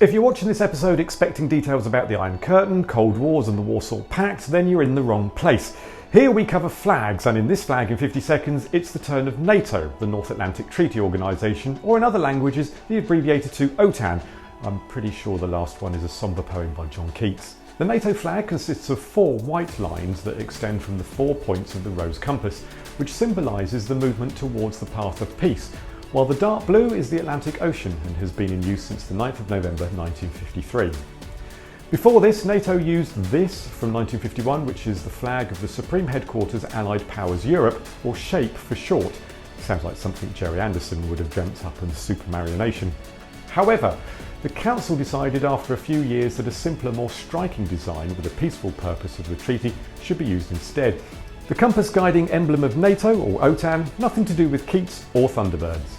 If you're watching this episode expecting details about the Iron Curtain, Cold Wars and the Warsaw Pact, then you're in the wrong place. Here we cover flags, and in this flag in 50 seconds, it's the turn of NATO, the North Atlantic Treaty Organisation, or in other languages, the abbreviator to OTAN. I'm pretty sure the last one is a sombre poem by John Keats. The NATO flag consists of 4 white lines that extend from the 4 points of the rose compass, which symbolises the movement towards the path of peace, while the dark blue is the Atlantic Ocean and has been in use since the 9th of November 1953. Before this, NATO used this from 1951, which is the flag of the Supreme Headquarters Allied Powers Europe, or SHAPE for short. Sounds like something Gerry would have dreamt up in Super Mario Nation. However, the Council decided after a few years that a simpler, more striking design with the peaceful purpose of the treaty should be used instead. The compass guiding emblem of NATO, or OTAN, nothing to do with Keats or Thunderbirds.